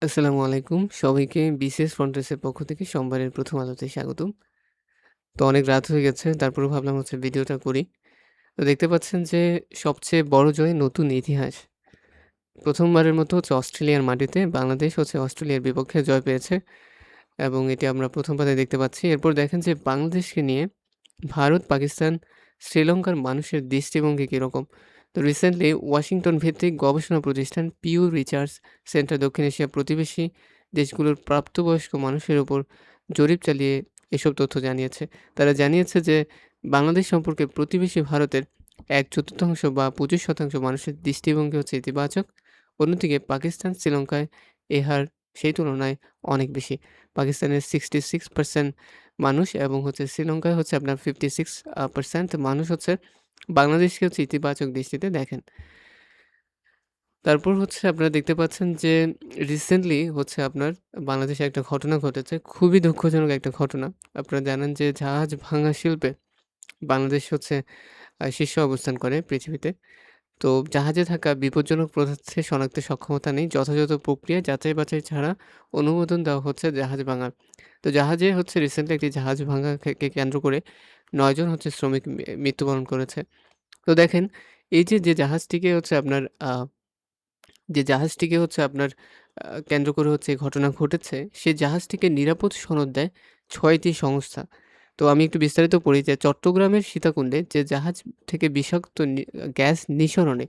আসসালামু আলাইকুম। সবাইকে বিসিএস ফ্রন্টেসের পক্ষ থেকে সোমবারের প্রথম আলোতে স্বাগতম। তো অনেক রাত হয়ে গেছে। তারপরেও ভাবলাম ভিডিওটা করি। তো দেখতে পাচ্ছেন যে সবচেয়ে বড় জয় নতুন ইতিহাস। প্রথমবারের মতো অস্ট্রেলিয়ার মাটিতে বাংলাদেশ অস্ট্রেলিয়ার বিপক্ষে জয় পেয়েছে এবং এটি আমরা প্রথম পাতায় দেখতে পাচ্ছি। এরপর দেখেন যে বাংলাদেশকে নিয়ে ভারত, পাকিস্তান, শ্রীলঙ্কার মানুষের দৃষ্টিভঙ্গি কীরকম? তো রিসেন্টলি ওয়াশিংটন ভিত্তিক গবেষণা প্রতিষ্ঠান পিউ রিসার্চ সেন্টার দক্ষিণ এশিয়ার প্রতিবেশী দেশগুলোর প্রাপ্তবয়স্ক মানুষের উপর জরিপ চালিয়ে এসব তথ্য জানিয়েছে। তারা জানিয়েছে যে বাংলাদেশ সম্পর্কে প্রতিবেশী ভারতের 1/4 বা 25% মানুষের দৃষ্টিভঙ্গি ইতিবাচক। অন্যদিকে পাকিস্তান, শ্রীলঙ্কায় এ হার সেই তুলনায় অনেক বেশি। পাকিস্তানের 66% মানুষ এবং শ্রীলঙ্কায় আপনার 56 পারসেন্ট মানুষ বাংলাদেশকে ইতিবাচক দৃষ্টিতে দেখেন। তারপর আপনারা দেখতে পাচ্ছেন যে রিসেন্টলি আপনার বাংলাদেশে একটা ঘটনা ঘটেছে। খুবই দুঃখজনক একটা ঘটনা। আপনারা জানেন যে জাহাজ ভাঙা শিল্পে বাংলাদেশ শীর্ষ অবস্থান করে পৃথিবীতে। তো জাহাজে থাকা বিপজ্জনক পদার্থের শনাক্তে সক্ষমতা নেই। যথাযথ প্রক্রিয়া যাচাই-বাছাই ছাড়া অনুমোদন দেওয়া হচ্ছে জাহাজ ভাঙার। তো জাহাজে রিসেন্টলি একটি জাহাজ ভাঙা কে কেন্দ্র করে ৯ জন শ্রমিক মৃত্যুবরণ করেছে। তো দেখেন এই যে জাহাজটিকে আপনার যে জাহাজটিকে কেন্দ্র করে এই ঘটনা ঘটেছে, সে জাহাজটিকে নিরাপদ সনদ দেয় ৬ টি সংস্থা। তো আমি একটু বিস্তারিত পড়ি যে চট্টগ্রামের সীতাকুণ্ডে যে জাহাজ থেকে বিষাক্ত গ্যাস নিঃসরণে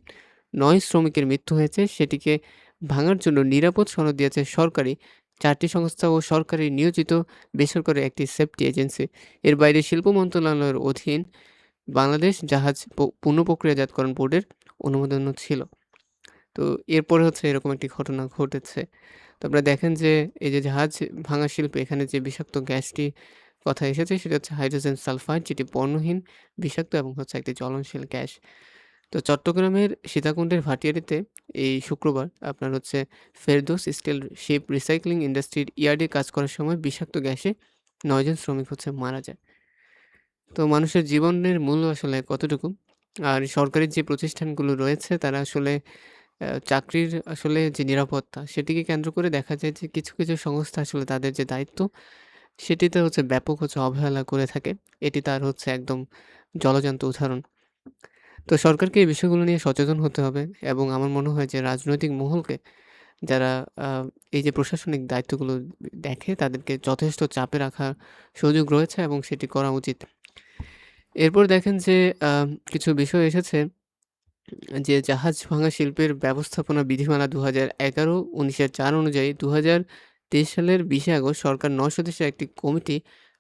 ৯ শ্রমিকের মৃত্যু হয়েছে, সেটিকে ভাঙার জন্য নিরাপদ সনদ দিয়েছে সরকারি ৪ টি সংস্থা ও সরকারি নিয়োজিত বেসরকারি একটি সেফটি এজেন্সি। এর বাইরে শিল্প মন্ত্রণালয়ের অধীন বাংলাদেশ জাহাজ পুনঃপ্রক্রিয়াজাতকরণ বোর্ডের অনুমোদনও ছিল। তো এরপরে এরকম একটি ঘটনা ঘটেছে। তো আপনারা দেখেন যে এই যে জাহাজ ভাঙা শিল্পে এখানে যে বিষাক্ত গ্যাসটি কথা এসেছে সেটা হাইড্রোজেন সালফাইড, যেটি বর্ণহীন, বিষাক্ত এবং একটি জ্বলনশীল গ্যাস। তো চট্টগ্রামের সীতাকুণ্ডের ভাটিয়ারীতে এই শুক্রবার আপনার ফেরদৌস স্টিল শিপ রিসাইক্লিং ইন্ডাস্ট্রির ইয়ার্ডে কাজ করার সময় বিষাক্ত গ্যাসে ৯ জন শ্রমিক মারা যায়। তো মানুষের জীবনের মূল্য আসলে কতটুকু? আর সরকারি যে প্রতিষ্ঠানগুলো রয়েছে তারা চাকরির যে নিরাপত্তা সেটিকে কেন্দ্র করে দেখা যায় যে কিছু সংস্থা তাদের যে দায়িত্ব সেটিতে ব্যাপক অবহেলা করে থাকে। এটি তার একদম জলজ্যান্ত উদাহরণ। তো সরকারকে এই বিষয়গুলো নিয়ে সচেতন হতে হবে এবং আমার মনে হয় যে রাজনৈতিক মহলকে যারা আ এই যে প্রশাসনিক দায়িত্বগুলো দেখে তাদেরকে যথেষ্ট চাপে রাখার সুযোগ রয়েছে এবং সেটি করা উচিত। এরপর দেখেন যে আ কিছু বিষয় এসেছে যে জাহাজ ভাঙা শিল্পের ব্যবস্থাপনা বিধিমালা ২০১১ ১৯-এর ৪ অনুযায়ী ২০২৩ সালের ২০ আগস্ট সরকার ৯ সদস্যের একটি কমিটি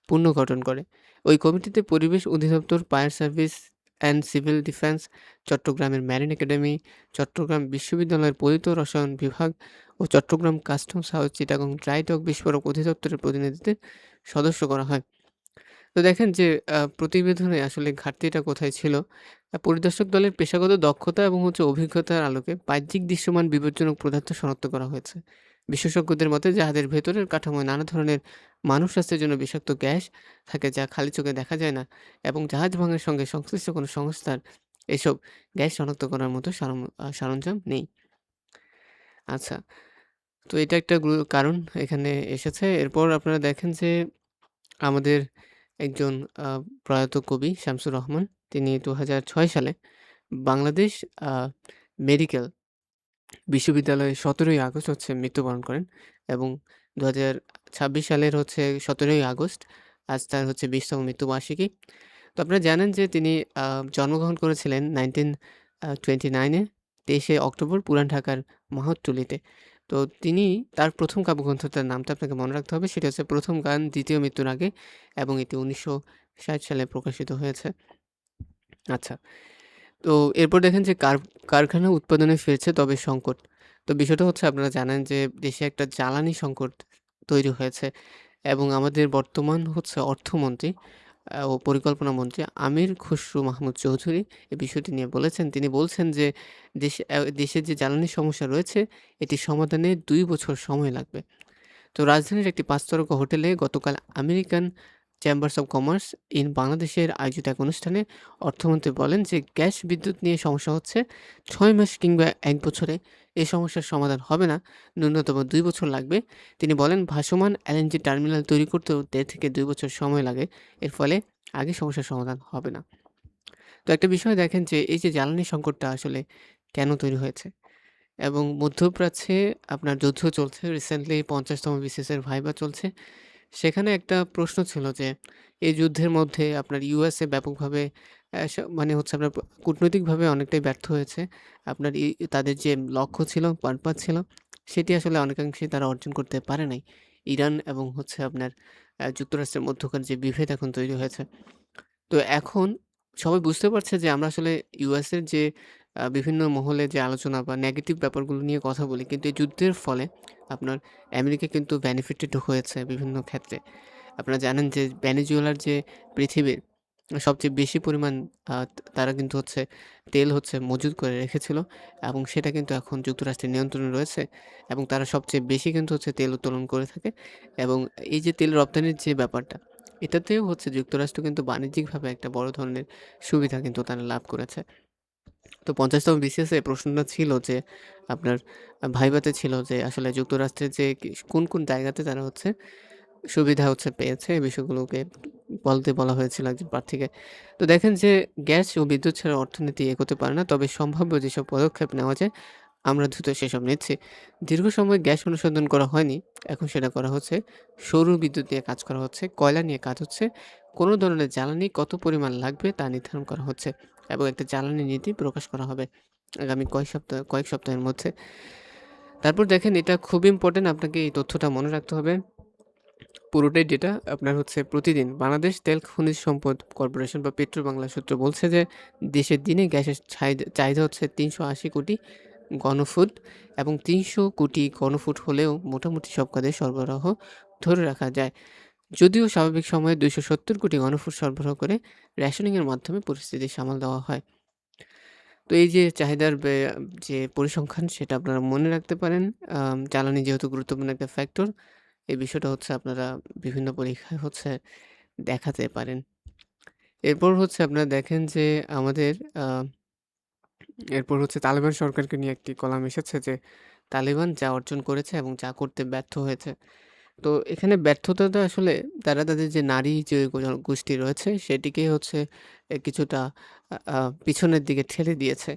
পুনর্গঠন করে। ওই কমিটিতে পরিবেশ অধিদপ্তর, fire service and civil defence, চট্টগ্রামের মেরিন একাডেমি, চট্টগ্রাম বিশ্ববিদ্যালয়ের পতিত রসায়ন বিভাগ ও চট্টগ্রাম customs house, Chittagong dry dock বিস্ফোরক অধিদপ্তরের প্রতিনিধিদের সদস্য করা হয়। তো দেখেন যে প্রতিবেদনে আসলে ঘাটতিটা কোথায় ছিল? পরিদর্শক দলের পেশাগত দক্ষতা এবং অভিজ্ঞতার আলোকে বাহ্যিক দৃশ্যমান বিপজ্জনক পদার্থ শনাক্ত করা হয়েছে। বিশেষজ্ঞদের মতে জাহাজের ভেতরের কাঠামোয় নানা ধরনের মানব স্বাস্থ্যের জন্য বিষাক্ত গ্যাস থাকে যা খালি চোখে দেখা যায় না এবং জাহাজ ভাঙার সঙ্গে সংশ্লিষ্ট কোনো সংস্থার এসব গ্যাস শনাক্ত করার মতো সরঞ্জাম নেই। আচ্ছা, তো এটা একটা কারণ এখানে এসেছে। এরপর আপনারা দেখেন যে আমাদের একজন আ প্রয়াত কবি শামসুর রহমান, তিনি ২০০৬ সালে বাংলাদেশ আ মেডিকেল বিশ্ববিদ্যালয়ে ১৭ই আগস্ট মৃত্যুবরণ করেন এবং ২০২৬ সালের ১৭ই আগস্ট আজ তার ২০তম মৃত্যুবার্ষিকী। তো আপনারা জানেন যে তিনি আ জন্মগ্রহণ করেছিলেন 1929 এ ২৩শে অক্টোবর পুরান ঢাকার মাহতটুলিতে। তো তিনি তার ১ম কাব্যগ্রন্থটার নামটা আপনাকে মনে রাখতে হবে। সেটা 'প্রথম গান দ্বিতীয় মৃত্যুর আগে' এবং এটি ১৯৬০ সালে প্রকাশিত হয়েছে। আচ্ছা। তো এরপর দেখেন যে কারখানা উৎপাদনে ফিরছে তবে সংকট। তো বিষয়টা আপনারা জানেন যে দেশে একটা জ্বালানি সংকট তৈরি হয়েছে এবং আমাদের বর্তমান অর্থমন্ত্রী ও পরিকল্পনা মন্ত্রী আমির খসরু মাহমুদ চৌধুরী এই বিষয়টি নিয়ে বলেছেন। তিনি বলছেন যে দেশে যে জ্বালানি সমস্যা রয়েছে এটি সমাধানে ২ বছর সময় লাগবে। তো রাজধানীর একটি ৫ তারকা হোটেলে গতকাল American chambers of commerce in বাংলাদেশের আয়োজিত এক অনুষ্ঠানে অর্থমন্ত্রী বলেন যে গ্যাস বিদ্যুৎ নিয়ে সমস্যা হচ্ছে ৬ মাস কিংবা ১ বছরে এই সমস্যার সমাধান হবে না, ন্যূনতম ২ বছর লাগবে। তিনি বলেন ভাসমান এলএনজি টার্মিনাল তৈরি করতেও ১.৫ থেকে ২ বছর সময় লাগে। এর ফলে আগে সমস্যার সমাধান হবে না। তো একটা বিষয় দেখেন যে এই যে জ্বালানি সংকটটা আসলে কেন তৈরি হয়েছে? এবং মধ্যপ্রাচ্যে আপনার যুদ্ধ চলছে। রিসেন্টলি ৫০তম বিসিএস এর ভাইবা চলছে। সেখানে একটা প্রশ্ন ছিল যে, এই যুদ্ধের মধ্যে আপনার ইউএসএ ব্যাপকভাবে মানে হচ্ছে আপনার কূটনৈতিকভাবে অনেকটাই ব্যর্থ হয়েছে। আপনার তাদের যে লক্ষ্য ছিল, পারপাস ছিল, সেটি আসলে অনেকাংশেই তারা অর্জন করতে পারে নাই। ইরান এবং হচ্ছে আপনার যুক্তরাষ্ট্রের মধ্যকার যে বিভেদ এখন তৈরি হয়েছে। তো এখন সবাই বুঝতে পারছে যে আমরা আসলে ইউএসের যে বিভিন্ন মহলে যে আলোচনা বা নেগেটিভ ব্যাপারগুলো নিয়ে কথা বলি, কিন্তু এই যুদ্ধের ফলে আপনার আমেরিকা কিন্তু বেনিফিটেড হয়েছে বিভিন্ন ক্ষেত্রে। আপনারা জানেন যে ভেনেজুয়েলার যে পৃথিবীর সবচেয়ে বেশি পরিমাণ তারা কিন্তু হচ্ছে তেল হচ্ছে মজুত করে রেখেছিল এবং সেটা কিন্তু এখন যুক্তরাষ্ট্রের নিয়ন্ত্রণে রয়েছে এবং তারা সবচেয়ে বেশি কিন্তু হচ্ছে তেল উত্তোলন করে থাকে এবং এই যে তেল রপ্তানির যে ব্যাপারটা, এটাতেও হচ্ছে যুক্তরাষ্ট্র কিন্তু বাণিজ্যিকভাবে একটা বড় ধরনের সুবিধা কিন্তু তারা লাভ করেছে। তো ৫০তম বিসিএসে প্রশ্নটা ছিল যে আপনার ভাইভাতে ছিল যে আসলে যুক্তরাষ্ট্রের যে কোন জায়গাতে তারা হচ্ছে সুবিধা হচ্ছে পেয়েছে এই বিষয়গুলোকে বলতে বলা হয়েছিল একজন প্রার্থীকে। তো দেখেন যে গ্যাস ও বিদ্যুৎ ছাড়া অর্থনীতি এগোতে পারে না। তবে সম্ভাব্য যেসব পদক্ষেপ নেওয়া যায় আমরা দ্রুত সেসব নিচ্ছি। দীর্ঘ সময় গ্যাস অনুসন্ধান করা হয়নি। এখন সেটা করা হচ্ছে। সৌর বিদ্যুৎ নিয়ে কাজ করা হচ্ছে, কয়লা নিয়ে কাজ হচ্ছে। কোন ধরনের জ্বালানি কত পরিমাণ লাগবে তা নির্ধারণ করা হচ্ছে এবং একটা জ্বালানি নীতি প্রকাশ করা হবে আগামী কয়েক সপ্তাহের মধ্যে। তারপর দেখেন এটা খুব ইম্পোর্টেন্ট, আপনাকে এই তথ্যটা মনে রাখতে হবে। পুরোটাই ডেটা আপনার হচ্ছে প্রতিদিন বাংলাদেশ তেল খনিজ সম্পদ কর্পোরেশন বা পেট্রোবাংলা সূত্র বলছে যে দেশে দিনে গ্যাসের চাহিদা হচ্ছে ৩৮০ কোটি ঘনফুট এবং ৩০০ কোটি ঘনফুট হলেও মোটামুটি সব কাজে সরবরাহ ধরে রাখা যায়। যদিও স্বাভাবিক সময়ে ২৭০ কোটি ঘনফুট সরবরাহ করে রেশনিংয়ের মাধ্যমে পরিস্থিতি সামাল দেওয়া হয়। তো এই যে চাহিদার যে পরিসংখ্যান সেটা আপনারা মনে রাখতে পারেন। জ্বালানি যেহেতু গুরুত্বপূর্ণ একটা ফ্যাক্টর, এই বিষয়টা হচ্ছে আপনারা বিভিন্ন পরীক্ষায় হচ্ছে দেখাতে পারেন। এরপর হচ্ছে আপনারা দেখেন যে আমাদের আ এরপর হচ্ছে তালেবান সরকারকে নিয়ে একটি কলাম এসেছে যে তালেবান যা অর্জন করেছে এবং যা করতে ব্যর্থ হয়েছে। তো এখানে ব্যর্থতাটা আসলে তারা তাদের যে নারী যে গোষ্ঠী রয়েছে সেটিকে হচ্ছে কিছুটা আ আ পিছনের দিকে ঠেলে দিয়েছে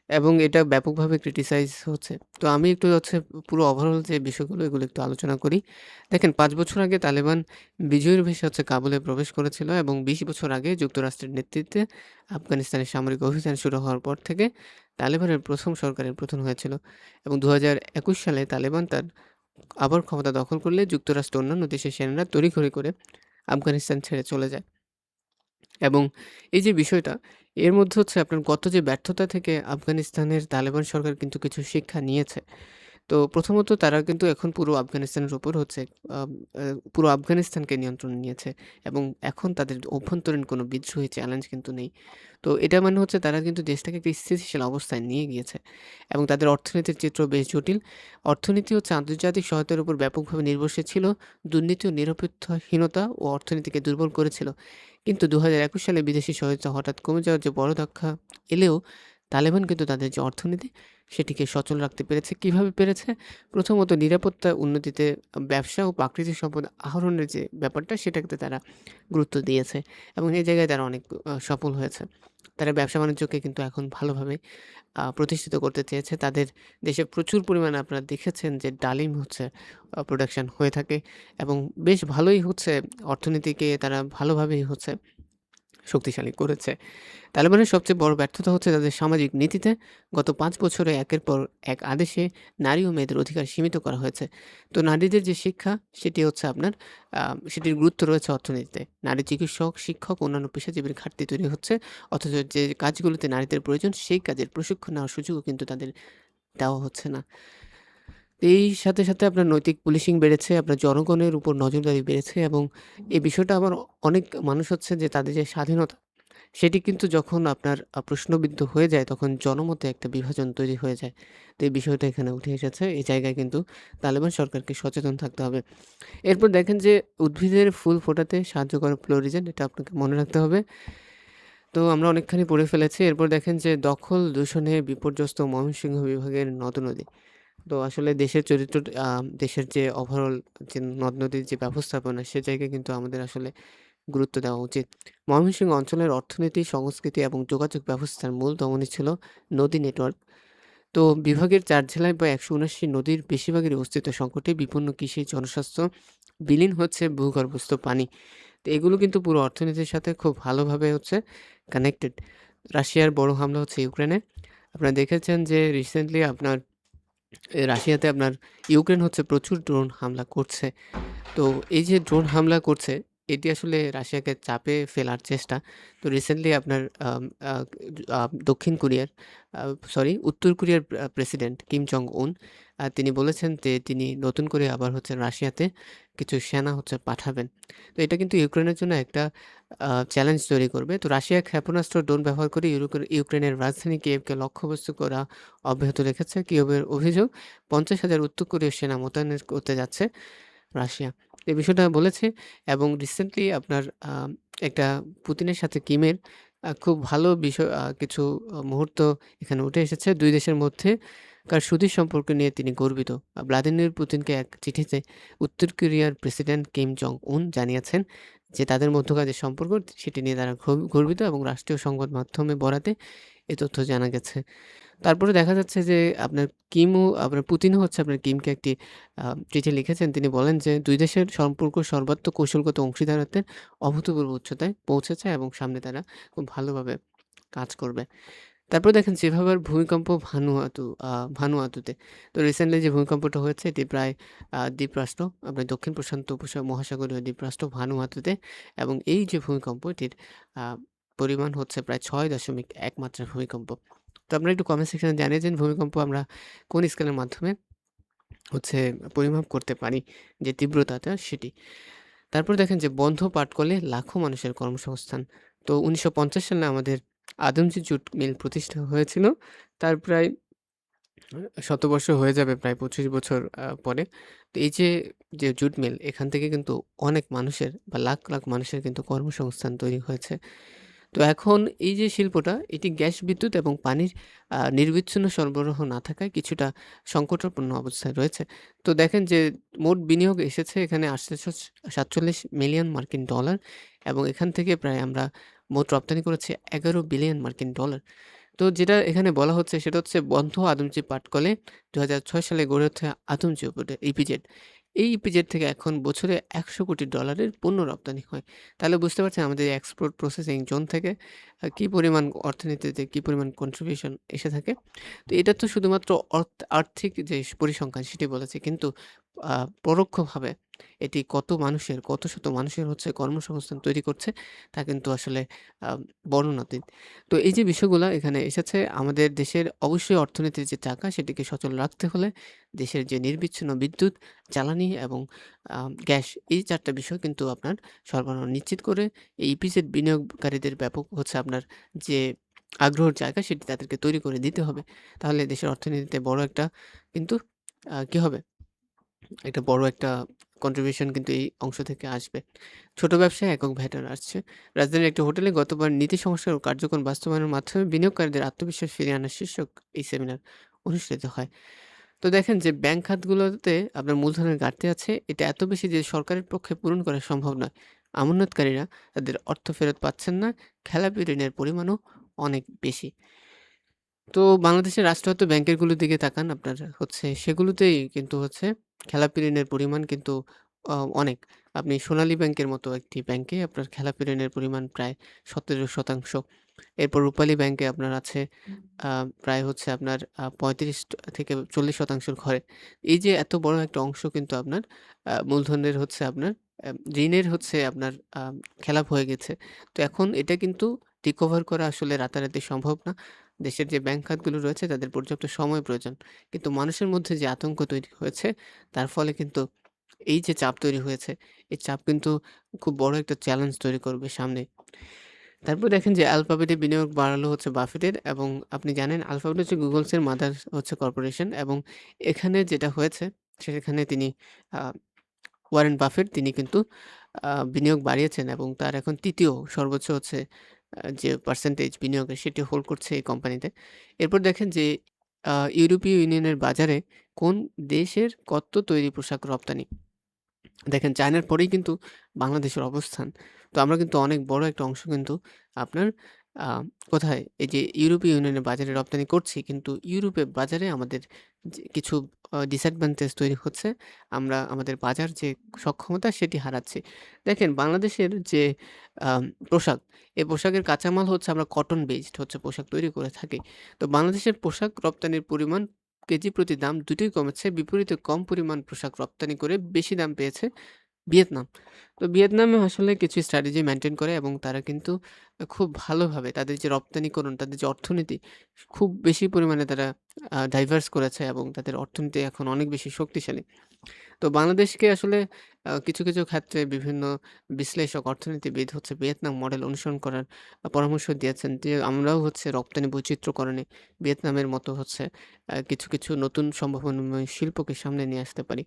এবং এটা ব্যাপকভাবে ক্রিটিসাইজ হচ্ছে। তো আমি একটু হচ্ছে পুরো ওভারঅল যে বিষয়গুলো এগুলো একটু আলোচনা করি। দেখেন ৫ বছর আগে তালেবান বিজয়ীর বেশে হচ্ছে কাবুলে প্রবেশ করেছিল এবং ২০ বছর আগে যুক্তরাষ্ট্রের নেতৃত্বে আফগানিস্তানে সামরিক অভিযান শুরু হওয়ার পর থেকে তালেবানের ১ম সরকারের পতন হয়েছিল এবং ২০২১ সালে তালেবান তার আবার ক্ষমতা দখল করলে যুক্তরাষ্ট্র অন্যান্য দেশের সেনারা তড়িঘড়ি করে আফগানিস্তান ছেড়ে চলে যায় এবং এই যে বিষয়টা এর মধ্যে হচ্ছে আপনার গত যে ব্যর্থতা থেকে আফগানিস্তানের তালেবান সরকার কিন্তু কিছু শিক্ষা নিয়েছে। তো প্রথমত তারা কিন্তু এখন পুরো আফগানিস্তানের উপর হচ্ছে আম আ পুরো আফগানিস্তানকে নিয়ন্ত্রণে নিয়েছে এবং এখন তাদের অভ্যন্তরীণ কোনো বিদ্রোহী চ্যালেঞ্জ কিন্তু নেই। তো এটা মানে হচ্ছে তারা কিন্তু দেশটাকে একটা স্থিতিশীল অবস্থায় নিয়ে গিয়েছে এবং তাদের অর্থনীতির চিত্র বেশ জটিল। অর্থনীতি হচ্ছে আন্তর্জাতিক সহায়তার উপর ব্যাপকভাবে নির্ভরশীল ছিল। দুর্নীতি ও নিরপেক্ষহীনতা ও অর্থনীতিকে দুর্বল করেছিল। কিন্তু ২০২১ সালে বিদেশি সহায়তা হঠাৎ কমে যাওয়ার যে বড় ধাক্কা এলেও তালেবান কিন্তু তাদের যে অর্থনীতি সেটিকে সচল রাখতে পেরেছে। কিভাবে পেরেছে? প্রথমত নিরাপত্তা উন্নতিতে ব্যবসা ও প্রাকৃতিক সম্পদ আহরণের যে ব্যাপারটা সেটাতে তারা গুরুত্ব দিয়েছে এবং এই জায়গায় তারা অনেক সফল হয়েছে। তারা ব্যবসা-বাণিজ্যকে কিন্তু এখন ভালোভাবে প্রতিষ্ঠিত করতে চেয়েছে। তাদের দেশে প্রচুর পরিমাণে আপনারা দেখেছেন যে ডালিম হচ্ছে প্রোডাকশন হয়ে থাকে এবং বেশ ভালোই হচ্ছে অর্থনীতিকে তারা ভালোভাবেই হচ্ছে শক্তিশালী করেছে। তালেবানের সবচেয়ে বড় ব্যর্থতা হচ্ছে তাদের সামাজিক নীতিতে। গত ৫ বছরে একের পর এক আদেশে নারী ও মেয়েদের অধিকার সীমিত করা হয়েছে। তো নারীদের যে শিক্ষা সেটি হচ্ছে আপনার সেটির গুরুত্ব রয়েছে অর্থনীতিতে। নারী চিকিৎসক, শিক্ষক, অন্যান্য পেশাজীবীর ঘাটতি তৈরি হচ্ছে। অথচ যে কাজগুলোতে নারীদের প্রয়োজন সেই কাজের প্রশিক্ষণ নেওয়ার সুযোগও কিন্তু তাদের দেওয়া হচ্ছে না। এই সাথে আপনার নৈতিক পুলিশিং বেড়েছে, আপনার জনগণের উপর নজরদারি বেড়েছে এবং এই বিষয়টা আবার অনেক মানুষ হচ্ছে যে তাদের যে স্বাধীনতা সেটি কিন্তু যখন আপনার প্রশ্নবিদ্ধ হয়ে যায়, তখন জনমতে একটা বিভাজন তৈরি হয়ে যায়। তো এই বিষয়টা এখানে উঠে এসেছে। এই জায়গায় কিন্তু তালেবান সরকারকে সচেতন থাকতে হবে। এরপর দেখেন যে উদ্ভিদের ফুল ফোটাতে সাহায্য করে ফ্লোরিজেন, এটা আপনাকে মনে রাখতে হবে। তো আমরা অনেকখানি পড়ে ফেলেছি। এরপর দেখেন যে দখল দূষণে বিপর্যস্ত ময়মনসিংহ বিভাগের নদ-নদী। তো আসলে দেশের চরিত্র দেশের যে ওভারঅল যে নদ-নদীর যে ব্যবস্থাপনা, সে জায়গায় কিন্তু আমাদের আসলে গুরুত্ব দেওয়া উচিত। ময়মনসিংহ অঞ্চলের অর্থনীতি, সংস্কৃতি এবং যোগাযোগ ব্যবস্থার মূল ধমনী ছিল নদী নেটওয়ার্ক। তো বিভাগের ৪ জেলায় প্রায় ১৭৯ নদীর বেশিরভাগেরই অস্তিত্ব সংকটে, বিপন্ন কৃষি, জনস্বাস্থ্য, বিলীন হচ্ছে ভূগর্ভস্থ পানি। তো এগুলো কিন্তু পুরো অর্থনীতির সাথে খুব ভালোভাবে হচ্ছে কানেক্টেড। রাশিয়ার বড় হামলা হচ্ছে ইউক্রেনে। আপনারা দেখেছেন যে রিসেন্টলি আপনার রাশিয়াতে আপনার ইউক্রেন হচ্ছে প্রচুর ড্রোন হামলা করছে। তো এই যে ড্রোন হামলা করছে, এটি আসলে রাশিয়াকে চাপে ফেলার চেষ্টা। তো রিসেন্টলি আপনার আম আ আ দক্ষিণ কোরিয়ার আ সরি উত্তর কোরিয়ার প্রেসিডেন্ট কিম জং উন তিনি বলেছেন যে তিনি নতুন করে আবার হচ্ছে রাশিয়াতে কিছু সেনা হচ্ছে পাঠাবেন। তো এটা কিন্তু ইউক্রেনের জন্য একটা চ্যালেঞ্জ তৈরি করবে। তো রাশিয়া ক্ষেপণাস্ত্র ড্রোন ব্যবহার করে ইউক্রেনের রাজধানী কিয়েভকে লক্ষ্যবস্তু করা অব্যাহত রেখেছে। কিয়েভের অভিযোগ ৫০,০০০ উত্তর কোরীয় সেনা মোতায়েন করতে যাচ্ছে রাশিয়া। এই বিষয়টা বলেছে এবং রিসেন্টলি আপনার একটা পুতিনের সাথে কিমের খুব ভালো বিষয় কিছু মুহূর্ত এখানে উঠে এসেছে। ২ দেশের মধ্যেকার সুদীর সম্পর্ক নিয়ে তিনি গর্বিত। ভ্লাদিমির পুতিনকে এক চিঠিতে উত্তর কোরিয়ার প্রেসিডেন্ট কিম জং উন জানিয়েছেন যে তাদের মধ্যকার যে সম্পর্ক সেটি নিয়ে তারা গর্বিত এবং রাষ্ট্রীয় সংবাদ মাধ্যমে বরাতে এ তথ্য জানা গেছে। তারপরে দেখা যাচ্ছে যে আপনার পুতিনও হচ্ছে আপনার কিমকে একটি চিঠি লিখেছেন। তিনি বলেন যে ২ দেশের সম্পর্ক সর্বাত্মক কৌশলগত অংশীদারত্বের অভূতপূর্ব উচ্চতায় পৌঁছেছে এবং সামনে তারা খুব ভালোভাবে কাজ করবে। তারপরে দেখেন যেভাবে ভূমিকম্প ভানুয়াতুতে। তো রিসেন্টলি যে ভূমিকম্পটা হয়েছে এটি প্রায় দ্বীপরাষ্ট্র আপনার দক্ষিণ প্রশান্ত মহাসাগরীয় দ্বীপরাষ্ট্র ভানুয়াতুতে এবং এই যে ভূমিকম্প এটির আ পরিমাণ হচ্ছে প্রায় ৬.১ মাত্রার ভূমিকম্প। তো আপনারা একটু কমেন্ট সেকশনে জানিয়ে দিন ভূমিকম্প আমরা কোন স্কেলের মাধ্যমে হচ্ছে পরিমাপ করতে পারি যে তীব্রতাটা সেটি। তারপর দেখেন যে বন্ধ পাটকলে লাখো মানুষের কর্মসংস্থান। তো ১৯৫০ সালে আমাদের আদমজী জুট মিল প্রতিষ্ঠা হয়েছিল। তার প্রায় শতবর্ষ হয়ে যাবে প্রায় ২৫ বছর পরে। তো এই যে জুট মিল এখান থেকে কিন্তু অনেক মানুষের বা লাখ, লাখ মানুষের কিন্তু কর্মসংস্থান তৈরি হয়েছে। তো এখন এই যে শিল্পটা এটি গ্যাস, বিদ্যুৎ এবং পানির নিরবিচ্ছিন্ন সরবরাহ না থাকায় কিছুটা সংকটাপন্ন অবস্থায় রয়েছে। তো দেখেন যে মোট বিনিয়োগ এসেছে এখানে ৮৪৭ মিলিয়ন মার্কিন ডলার এবং এখান থেকে প্রায় আমরা মোট রপ্তানি করেছি ১১ বিলিয়ন মার্কিন ডলার। তো যেটা এখানে বলা হচ্ছে সেটা হচ্ছে বন্ধ আদমজী পাটকলে ২০০৬ সালে গড়ে ওঠা আদমজী ইপিজেড। এই ইপিজেড থেকে এখন বছরে $১০০ কোটি পণ্য রপ্তানি হয়। তাহলে বুঝতে পারছেন আমাদের এক্সপোর্ট প্রসেসিং জোন থেকে কি পরিমাণ অর্থনীতিতে কি পরিমাণ কন্ট্রিবিউশন এসে থাকে। তো এটা তো শুধুমাত্র আর্থিক যে পরিসংখ্যান সেটি বলেছে। কিন্তু আ পরোক্ষভাবে এটি কত শত মানুষের হচ্ছে কর্মসংস্থান তৈরি করছে তা কিন্তু আসলে আ বর্ণনাতীত। তো এই যে বিষয়গুলা এখানে এসেছে আমাদের দেশের অবশ্যই অর্থনীতির যে চাকা সেটিকে সচল রাখতে হলে দেশের যে নিরবিচ্ছিন্ন বিদ্যুৎ, জ্বালানি এবং গ্যাস এই ৪ টা বিষয় কিন্তু আপনার সরবরাহ নিশ্চিত করে এই ইপিজেড বিনিয়োগকারীদের ব্যাপক হচ্ছে আপনার যে আগ্রহের জায়গা সেটি তাদেরকে তৈরি করে দিতে হবে। তাহলে দেশের অর্থনীতিতে বড় একটা কিন্তু কি হবে? একটা বড় একটা কন্ট্রিবিউশন কিন্তু এই অংশ থেকে আসবে। ছোট ব্যবসায় একক ভ্যাট আসছে। রাজধানীর একটি হোটেলে গতবার নীতি সংস্কার ও কার্যক্রম বাস্তবায়নের মাধ্যমে বিনিয়োগকারীদের আত্মবিশ্বাস ফিরিয়ে আনার শীর্ষক এই সেমিনার অনুষ্ঠিত হয়। তো দেখেন যে ব্যাংক খাতগুলোতে আপনার মূলধনের ঘাটতি আছে। এটা এত বেশি যে সরকারের পক্ষে পূরণ করা সম্ভব নয়। আমানতকারীরা তাদের অর্থ ফেরত পাচ্ছেন না। খেলাপি ঋণের পরিমাণও অনেক বেশি। তো বাংলাদেশের রাষ্ট্রায়ত্ত ব্যাংকেরগুলোর দিকে তাকান আপনার হচ্ছে সেগুলোতেই কিন্তু হচ্ছে খেলাপি ঋণের পরিমাণ কিন্তু অনেক। আপনি সোনালী ব্যাংকের মতো একটি ব্যাংকে আপনার খেলাপি ঋণের পরিমাণ প্রায় ১৭%। এরপর রূপালী ব্যাংকে আপনার আছে আ প্রায় হচ্ছে আপনার ৩৫ থেকে ৪০% ঘরে। এই যে এত বড় একটা অংশ কিন্তু আপনার মূলধনের হচ্ছে আপনার আ ঋণের হচ্ছে আপনার খেলাপ হয়ে গেছে। তো এখন এটা কিন্তু রিকভার করা আসলে রাতারাতি সম্ভব না। দেশের যে ব্যাংক খাতগুলো রয়েছে তাদের পর্যাপ্ত সময় প্রয়োজন। কিন্তু মানুষের মধ্যে যে আতঙ্ক তৈরি হয়েছে তার ফলে কিন্তু এই যে চাপ তৈরি হয়েছে, এই চাপ কিন্তু খুব বড় একটা চ্যালেঞ্জ তৈরি করবে সামনে। তারপর দেখেন যে অ্যালফাবেটে বিনিয়োগ বাড়ালো হচ্ছে বাফেটের এবং আপনি জানেন অ্যালফাবেট হচ্ছে গুগলসের মাদার হচ্ছে কর্পোরেশন এবং এখানে যেটা হয়েছে সেখানে তিনি আ ওয়ারেন বাফেট তিনি কিন্তু বিনিয়োগ বাড়িয়েছেন এবং তার এখন ৩য় সর্বোচ্চ হচ্ছে যে পার্সেন্টেজ বিনিয়োগের সেটি হোল্ড করছে এই কোম্পানিতে। এরপর দেখেন যে ইউরোপীয় ইউনিয়নের বাজারে কোন দেশের কত তৈরি পোশাক রপ্তানি? দেখেন চায়নার পরেই কিন্তু বাংলাদেশের অবস্থান। তো আমরা কিন্তু অনেক বড় একটা অংশ কিন্তু আপনার আ কোথায়? এই যে ইউরোপীয় ইউনিয়নের বাজারে রপ্তানি করছি। কিন্তু ইউরোপের বাজারে আমাদের যে কিছু ডিসঅ্যাডভান্টেজ তৈরি হচ্ছে। আমরা আমাদের বাজার যে সক্ষমতা সেটি হারাচ্ছি। দেখেন বাংলাদেশের যে পোশাক, এই পোশাকের কাঁচামাল হচ্ছে আমরা কটন বেসড হচ্ছে পোশাক তৈরি করে থাকি। তো বাংলাদেশের পোশাক রপ্তানির পরিমাণ কেজি প্রতি দাম দুটোই কমেছে। বিপরীতে কম পরিমাণ পোশাক রপ্তানি করে বেশি দাম পেয়েছে ভিয়েতনাম। তো ভিয়েতনামে আসলে কিছু স্ট্র্যাটেজি মেইনটেইন করে এবং তারা কিন্তু খুব ভালোভাবে তাদের যে রপ্তানিকরণ, তাদের যে অর্থনীতি খুব বেশি পরিমাণে তারা ডাইভার্স করেছে এবং তাদের অর্থনীতি এখন অনেক বেশি শক্তিশালী। তো বাংলাদেশকে আসলে কিছু ক্ষেত্রে বিভিন্ন বিশ্লেষক, অর্থনীতিবিদ হচ্ছে ভিয়েতনাম মডেল অনুসরণ করার পরামর্শ দিয়েছেন যে আমরাও হচ্ছে রপ্তানি বৈচিত্র্যকরণে ভিয়েতনামের মতো হচ্ছে কিছু নতুন সম্ভাবনাময় শিল্পকে সামনে নিয়ে আসতে পারি।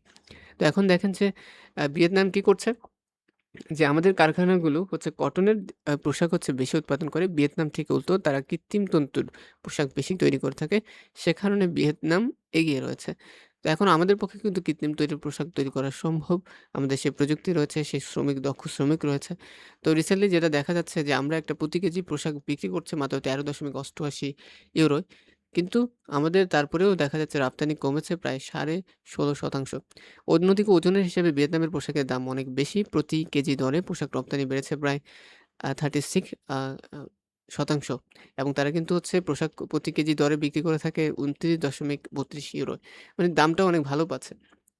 তো এখন দেখেন যে ভিয়েতনাম কি করছে? যে আমাদের কারখানাগুলো হচ্ছে কটনের পোশাক হচ্ছে বেশি উৎপাদন করে। ভিয়েতনাম ঠিক উল্টো তারা কৃত্রিম তন্তুর পোশাক বেশি তৈরি করে থাকে। সে কারণে ভিয়েতনাম এগিয়ে রয়েছে। তো এখন আমাদের পক্ষে কিন্তু কৃত্রিম তৈরির পোশাক তৈরি করা সম্ভব। আমাদের সেই প্রযুক্তি রয়েছে, সেই দক্ষ শ্রমিক রয়েছে। তো রিসেন্টলি যেটা দেখা যাচ্ছে যে আমরা একটা প্রতি কেজি পোশাক বিক্রি করছি মাত্র €১৩.৮৮ কিন্তু আমাদের তারপরেও দেখা যাচ্ছে রপ্তানি কমেছে প্রায় ১৬.৫%। অন্যদিকে ওজনের হিসেবে ভিয়েতনামের পোশাকের দাম অনেক বেশি। প্রতি কেজি দরে পোশাক রপ্তানি বেড়েছে প্রায় 36 আ আ শতাংশ এবং তারা কিন্তু হচ্ছে পোশাক প্রতি কেজি দরে বিক্রি করে থাকে €২৯.৩২ মানে দামটাও অনেক ভালো পাচ্ছে।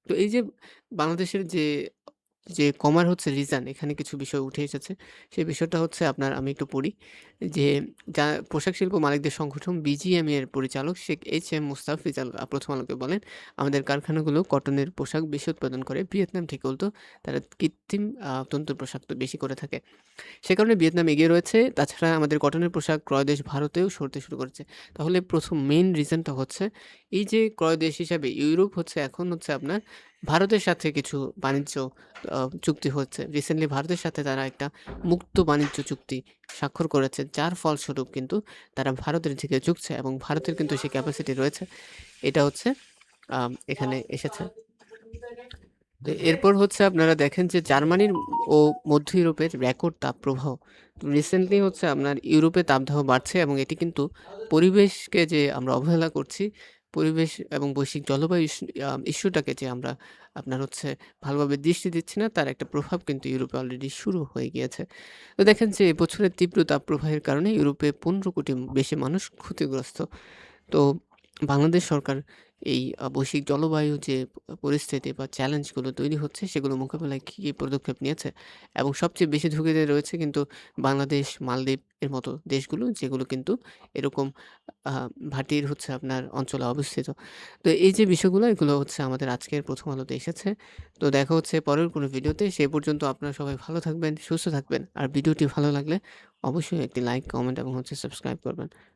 তো এই যে বাংলাদেশের যে কমার হচ্ছে রিজন এখানে কিছু বিষয় উঠে এসেছে। সেই বিষয়টা হচ্ছে আপনার আমি একটু পড়ি। যে পোশাক শিল্প মালিকদের সংগঠন বিজিএমইএ এর পরিচালক শেখ এইচ.এম. মুস্তাফিজ প্রথম আলোকে বলেন, "আমাদের কারখানাগুলো কটনের পোশাক বেশি উৎপাদন করে। ভিয়েতনাম থেকে উল্টো তারা কৃত্রিম তন্তুর পোশাক তো বেশি করে থাকে। সে কারণে ভিয়েতনাম এগিয়ে রয়েছে। তাছাড়া আমাদের কটনের পোশাক ক্রয় দেশ ভারতেও সরতে শুরু করেছে।" তাহলে ১ম মেইন রিজনটা হচ্ছে এই যে ক্রয় দেশ হিসাবে ইউরোপ হচ্ছে এখন হচ্ছে আপনার ভারতের সাথে কিছু বাণিজ্য আ চুক্তি হচ্ছে। রিসেন্টলি ভারতের সাথে তারা একটা মুক্ত বাণিজ্য চুক্তি স্বাক্ষর করেছে। যার ফলস্বরূপ কিন্তু তারা ভারতের দিকে ঝুঁকছে এবং ভারতের কিন্তু সেই ক্যাপাসিটি রয়েছে। এটা হচ্ছে এখানে এসেছে। তো এরপর হচ্ছে আপনারা দেখেন যে জার্মানির ও মধ্য ইউরোপের রেকর্ড তাপপ্রবাহ। রিসেন্টলি হচ্ছে আপনার ইউরোপে তাপদাহ বাড়ছে এবং এটি কিন্তু পরিবেশকে যে আমরা অবহেলা করছি, পরিবেশ এবং বৈশ্বিক জলবায়ু ইস্যুটাকে যে আমরা আপনার হচ্ছে ভালোভাবে দৃষ্টি দিচ্ছি না, তার একটা প্রভাব কিন্তু ইউরোপে অলরেডি শুরু হয়ে গিয়েছে। তো দেখেন যে এবছরের তীব্র তাপপ্রবাহের কারণে ইউরোপে ১৫ কোটি বেশি মানুষ ক্ষতিগ্রস্ত। তো বাংলাদেশ সরকার এই বৈশ্বিক জলবায়ু যে পরিস্থিতি বা চ্যালেঞ্জগুলো তৈরি হচ্ছে সেগুলো মোকাবেলায় কী পদক্ষেপ নিয়েছে এবং সবচেয়ে বেশি ঝুঁকিতে রয়েছে কিন্তু বাংলাদেশ, মালদ্বীপ এর মতো দেশগুলো যেগুলো কিন্তু এরকম আ ভাটির হচ্ছে আপনার অঞ্চলে অবস্থিত। তো এই যে বিষয়গুলো এগুলো হচ্ছে আমাদের আজকের ১ম আলোতে এসেছে। তো দেখা হচ্ছে পরের কোনো ভিডিওতে। সে পর্যন্ত আপনারা সবাই ভালো থাকবেন, সুস্থ থাকবেন। আর ভিডিওটি ভালো লাগলে অবশ্যই একটি লাইক, কমেন্ট এবং হচ্ছে সাবস্ক্রাইব করবেন।